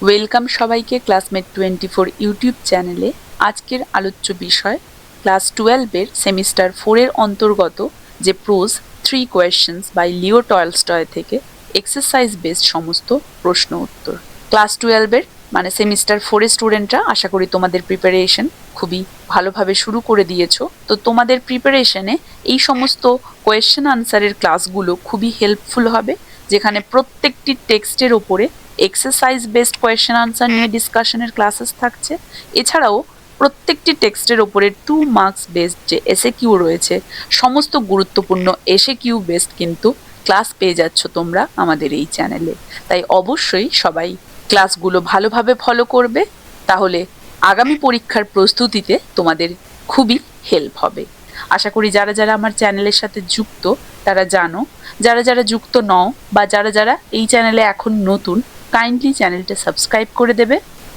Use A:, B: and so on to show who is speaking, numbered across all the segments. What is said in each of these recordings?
A: Welcome সবাইকে classmate 24 YouTube চ্যানেলে। আজকের আলোচ্য বিষয় ক্লাস 12-এর সেমিস্টার 4-এর অন্তর্গত যে prose 3 questions by Leo Tolstoy থেকে এক্সারসাইজ বেসড সমস্ত প্রশ্ন উত্তর। ক্লাস 12-এর মানে সেমিস্টার 4-এর স্টুডেন্টরা আশা করি তোমাদের প্রিপারেশন খুবই ভালোভাবে শুরু করে দিয়েছো। তো তোমাদের প্রিপারেশনে এই সমস্ত কোয়েশ্চেন আনসারের ক্লাসগুলো খুবই হেল্পফুল হবে, যেখানে প্রত্যেকটি টেক্সটের ওপরে এক্সারসাইজ বেসড কোয়েশ্চেন আনসার নিয়ে ডিসকাশনের ক্লাসেস থাকছে। এছাড়াও প্রত্যেকটি টেক্সটের ওপরে 2 মার্কস বেসড যে এসএ কিউ রয়েছে, সমস্ত গুরুত্বপূর্ণ এসএ কিউ বেসড কিন্তু ক্লাস পেয়ে যাচ্ছ তোমরা আমাদের এই চ্যানেলে। তাই অবশ্যই সবাই ক্লাসগুলো ভালোভাবে ফলো করবে, তাহলে আগামী পরীক্ষার প্রস্তুতিতে তোমাদের খুবই হেল্প হবে। আশা করি যারা যারা আমার চ্যানেলের সাথে যুক্ত তারা জানো, যারা যারা যুক্ত নও বা যারা যারা এই চ্যানেলে এখন নতুন, কাইন্ডলি চ্যানেলটা সাবস্ক্রাইব করে দেবে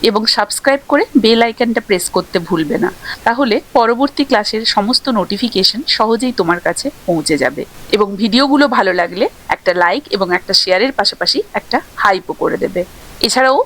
A: এবং সাবস্ক্রাইব করে বেল আইকনটা প্রেস করতে ভুলবে না, তাহলে পরবর্তী ক্লাসের সমস্ত নোটিফিকেশন সহজেই তোমার কাছে পৌঁছে যাবে। এবং ভিডিওগুলো ভালো লাগলে একটা লাইক এবং একটা শেয়ারের পাশাপাশি একটা হাইপও করে দেবে। এছাড়াও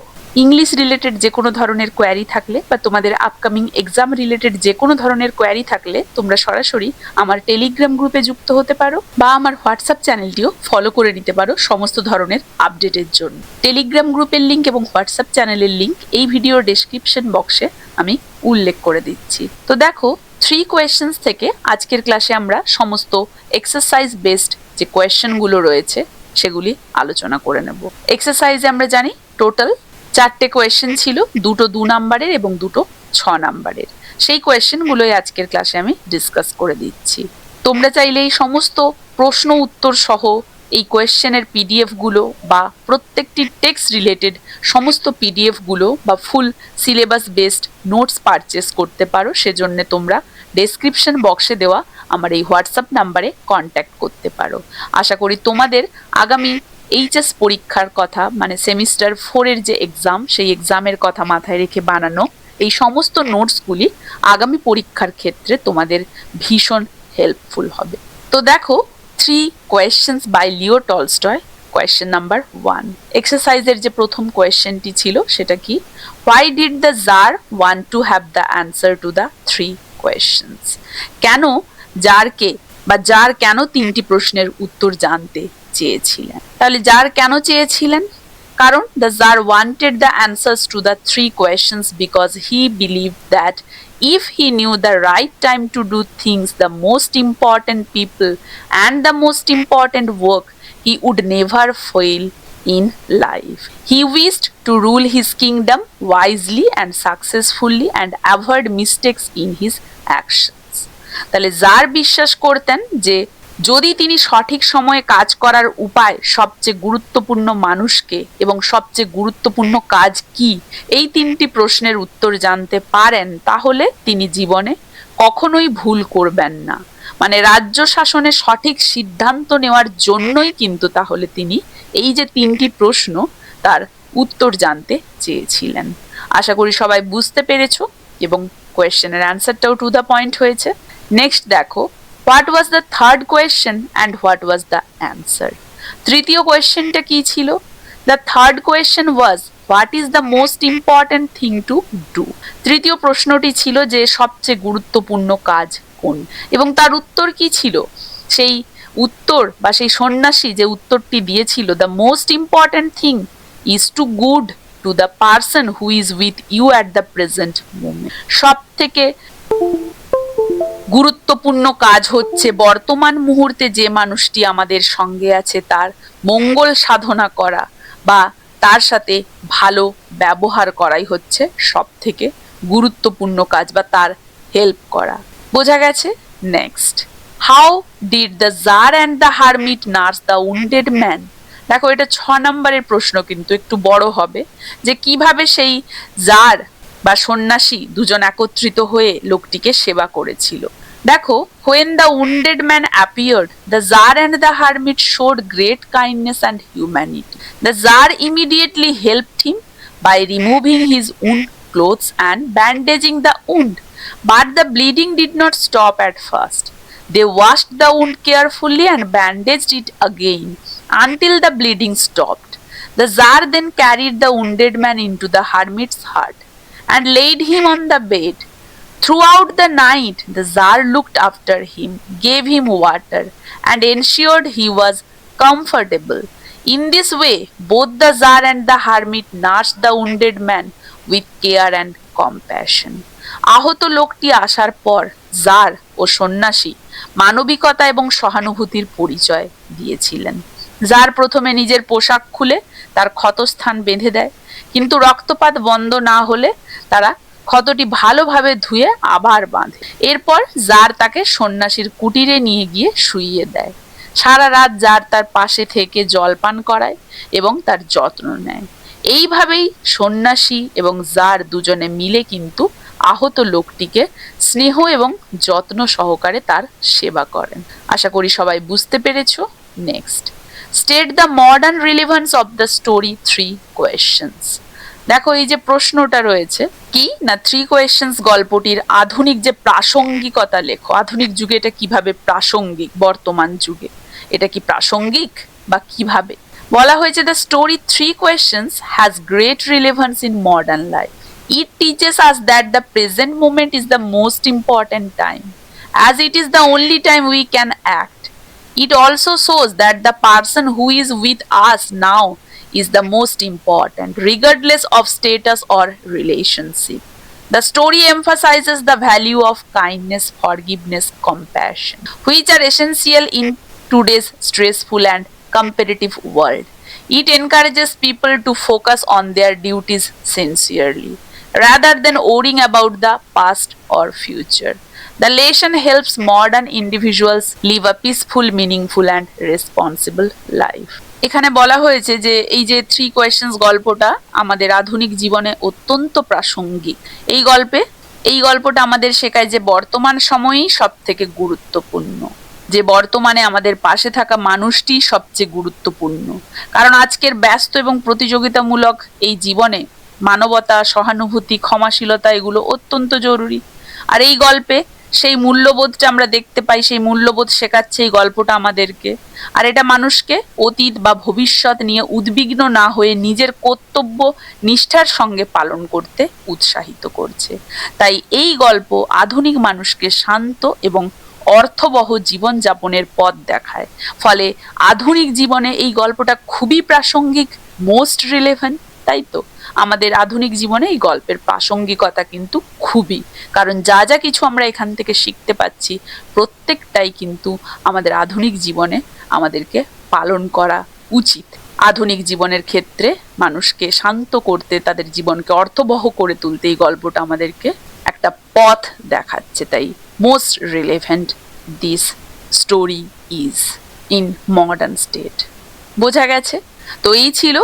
A: ইংলিশ রিলেটেড যে কোনো ধরনের কোয়ারি থাকলে বা তোমাদের আপকামিং এক্সাম রিলেটেড যে কোনো ধরনের কোয়ারি থাকলে তোমরা সরাসরি আমার টেলিগ্রাম গ্রুপে যুক্ত হতে পারো বা আমার হোয়াটসঅ্যাপ চ্যানেলটিও ফলো করে নিতে পারো সমস্ত ধরনের আপডেটের জন্য। টেলিগ্রাম গ্রুপের লিঙ্ক এবং হোয়াটসঅ্যাপ চ্যানেলের লিঙ্ক এই ভিডিওর ডেসক্রিপশন বক্সে আমি উল্লেখ করে দিচ্ছি। তো দেখো, 3 কোয়েশ্চেন্স থেকে আজকের ক্লাসে আমরা সমস্ত এক্সারসাইজ বেসড যে কোয়েশ্চেনগুলো রয়েছে সেগুলি আলোচনা করে নেব। এক্সারসাইজে আমরা জানি টোটাল 4টে কোয়েশ্চেন ছিল, 2টো 2 নাম্বারের এবং 2টো 6 নাম্বারের। সেই কোয়েশ্চেনগুলোই আজকের ক্লাসে আমি ডিসকাস করে দিচ্ছি। তোমরা চাইলে এই সমস্ত প্রশ্ন উত্তর সহ এই কোয়েশ্চেনের পিডিএফগুলো বা প্রত্যেকটি টেক্সট রিলেটেড সমস্ত পিডিএফগুলো বা full syllabus based notes purchase করতে পারো। সেজন্য তোমরা ডেসক্রিপশন বক্সে দেওয়া আমার এই হোয়াটসঅ্যাপ নাম্বারে কন্ট্যাক্ট করতে পারো। আশা করি তোমাদের আগামী এইচএস পরীক্ষার কথা, মানে সেমিস্টার 4-এর যে এক্সাম, সেই এক্সামের কথা মাথায় রেখে বানানো এই সমস্ত নোটসগুলি আগামী পরীক্ষার ক্ষেত্রে তোমাদের ভীষণ হেল্পফুল হবে। তো দেখো, 3 questions by Leo Tolstoy. Question number 1, এক্সারসাইজের যে প্রথম কোয়েশ্চেনটি ছিল সেটা কি, why did the tsar want to have the answer to the 3 questions? কেন জারকে বা জার কেন 3টি প্রশ্নের উত্তর জানতে চেয়েছিলেন? তাহলে জার কেন চেয়েছিলেন? কারণ the Tsar wanted the answers to the 3 questions because he believed that if he knew the right time to do things, the most important people and the most important work, he would never fail in life. He wished to rule his kingdom wisely and successfully and avoid mistakes in his actions. তাহলে jar বিশ্বাস করতেন যে যদি তিনি সঠিক সময়ে কাজ করার উপায়, সবচেয়ে গুরুত্বপূর্ণ মানুষকে এবং সবচেয়ে গুরুত্বপূর্ণ কাজ কি, এই 3টি প্রশ্নের উত্তর জানতে পারেন, তাহলে তিনি জীবনে কখনোই ভুল করবেন না। মানে রাজ্য শাসনে সঠিক সিদ্ধান্ত নেওয়ার জন্যই কিন্তু তাহলে তিনি এই যে 3টি প্রশ্ন তার উত্তর জানতে চেয়েছিলেন। আশা করি সবাই বুঝতে পেরেছো এবং কোয়েশ্চেনের অ্যান্সারটাও টু দ্য পয়েন্ট হয়েছে। নেক্সট দেখো, what was the third question and what was the answer? তৃতীয় কোয়েশ্চেনটা কি ছিল? The third question was what is the most important thing to do? তৃতীয় প্রশ্নটি ছিল যে সবচেয়ে গুরুত্বপূর্ণ কাজ কোন, এবং তার উত্তর কি ছিল? সেই উত্তর বা সেই সন্ন্যাসী যে উত্তরটি দিয়েছিল, the most important thing is to good to the person who is with you at the present moment. সবথেকে গুরুত্বপূর্ণ কাজ হচ্ছে বর্তমান মুহূর্তে যে মানুষটি আমাদের সঙ্গে আছে তার মঙ্গল সাধনা করা বা তার সাথে ভালো ব্যবহার করাই হচ্ছে সবথেকে গুরুত্বপূর্ণ কাজ বা তার হেল্প করা। বোঝা গেছে? Next, how did the tsar and the hermit nurse the wounded man? দেখো, এটা 6 নম্বরের প্রশ্ন, কিন্তু একটু বড় হবে, যে কিভাবে সেই জার বা সন্ন্যাসী দুজন একত্রিত হয়ে লোকটিকে সেবা করেছিল। দেখো, when the wounded man appeared, the Tsar and the hermit showed great kindness and humanity. The Tsar immediately helped him by removing his wound clothes and bandaging the wound, but the bleeding did not stop at first. They washed the wound carefully and bandaged it again until the bleeding stopped. The Tsar then carried the wounded man into the hermit's hut and laid him on the bed. Throughout the night, the Tsar looked after him, gave him water, and ensured he was comfortable. In this way, both the Tsar and the hermit nursed the wounded man with care and compassion. আহত লোকটি আসার পর jar ও সন্ন্যাসী মানবিকতা এবং সহানুভূতির পরিচয় দিয়েছিলেন। জার প্রথমে নিজের পোশাক খুলে তার ক্ষতস্থান বেঁধে দেয়, কিন্তু রক্তপাত বন্ধ না হলে তারা ক্ষতটি ভালোভাবে ধুয়ে আবার বাঁধে। এরপর জার তাকে সন্ন্যাসীর কুটিরে নিয়ে গিয়ে শুইয়ে দেয়। সারা রাত জার তার পাশে থেকে জলপান করায় এবং তার যত্ন নেয়। এইভাবেই সন্ন্যাসী এবং জার দুজনে মিলে কিন্তু আহত লোকটিকে স্নেহ এবং যত্ন সহকারে তার সেবা করেন। আশা করি সবাই বুঝতে পেরেছো। Next, state the modern relevance of the story 3 questions. দেখো এই যে প্রশ্নটা রয়েছে কি না 3 কোয়েশ্চেন্স গল্পটির আধুনিক যে প্রাসঙ্গিকতা লেখো, আধুনিক যুগে এটা কিভাবে প্রাসঙ্গিক, বর্তমান যুগে এটা কি প্রাসঙ্গিক বা কিভাবে বলা হয়েছে। The story 3 questions has great relevance in modern life. It teaches us that the present moment is the most important time, as it is the only time we can act. It also shows that the person who is with us now is the most important, regardless of status or relationship. The story emphasizes the value of kindness, forgiveness, compassion, which are essential in today's stressful and competitive world. It encourages people to focus on their duties sincerely, rather than worrying about the past or future. The lesson helps modern individuals live a peaceful, meaningful and responsible life. এখানে বলা হয়েছে যে এই যে 3 questions গল্পটা আমাদের আধুনিক জীবনে অত্যন্ত প্রাসঙ্গিক। এই গল্পটা আমাদের শেখায় যে বর্তমান সময়ই সবথেকে গুরুত্বপূর্ণ, যে বর্তমানে আমাদের পাশে থাকা মানুষটি সবচেয়ে গুরুত্বপূর্ণ। কারণ আজকের ব্যস্ত এবং প্রতিযোগিতামূলক এই জীবনে মানবতা, সহানুভূতি, ক্ষমাশীলতা এগুলো অত্যন্ত জরুরি। আর এই গল্পে সেই মূল্যবোধটা আমরা দেখতে পাই, সেই মূল্যবোধ শেখাচ্ছে এই গল্পটা আমাদেরকে। আর এটা মানুষকে অতীত বা ভবিষ্যৎ নিয়ে উদ্বিগ্ন না হয়ে নিজের কর্তব্য নিষ্ঠার সঙ্গে পালন করতে উৎসাহিত করছে। তাই এই গল্প আধুনিক মানুষকে শান্ত এবং অর্থবহ জীবনযাপনের পথ দেখায়। ফলে আধুনিক জীবনে এই গল্পটা খুবই প্রাসঙ্গিক, মোস্ট রিলেভেন্ট। তাই তো আমাদের আধুনিক জীবনে এই গল্পের প্রাসঙ্গিকতা কিন্তু খুবই, কারণ যা যা কিছু আমরা এখান থেকে শিখতে পাচ্ছি প্রত্যেকটাই কিন্তু আমাদের আধুনিক জীবনে আমাদেরকে পালন করা উচিত। আধুনিক জীবনের ক্ষেত্রে মানুষকে শান্ত করতে, তাদের জীবনকে অর্থবহ করে তুলতে এই গল্পটা আমাদেরকে একটা পথ দেখাচ্ছে। তাই most relevant this story is in modern state. বোঝা গেছে? তো এই ছিল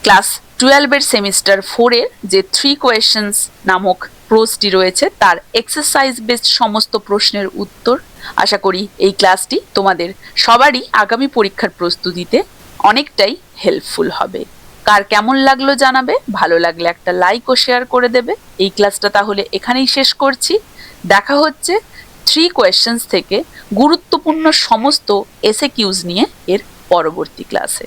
A: ক্লাস 12 এর সেমিস্টার 4 এর যে 3 কোয়েশ্চেন্স নামক প্রোজটি রয়েছে তার এক্সারসাইজ বেসড সমস্ত প্রশ্নের উত্তর। আশা করি এই ক্লাসটি তোমাদের সবারই আগামী পরীক্ষার প্রস্তুতিতে অনেকটাই হেল্পফুল হবে। কার কেমন লাগলো জানাবে, ভালো লাগলে একটা লাইক ও শেয়ার করে দেবে। এই ক্লাসটা তাহলে এখানেই শেষ করছি। দেখা হচ্ছে 3 কোয়েশ্চেন্স থেকে গুরুত্বপূর্ণ সমস্ত এসএকিউজ নিয়ে এর পরবর্তী ক্লাসে।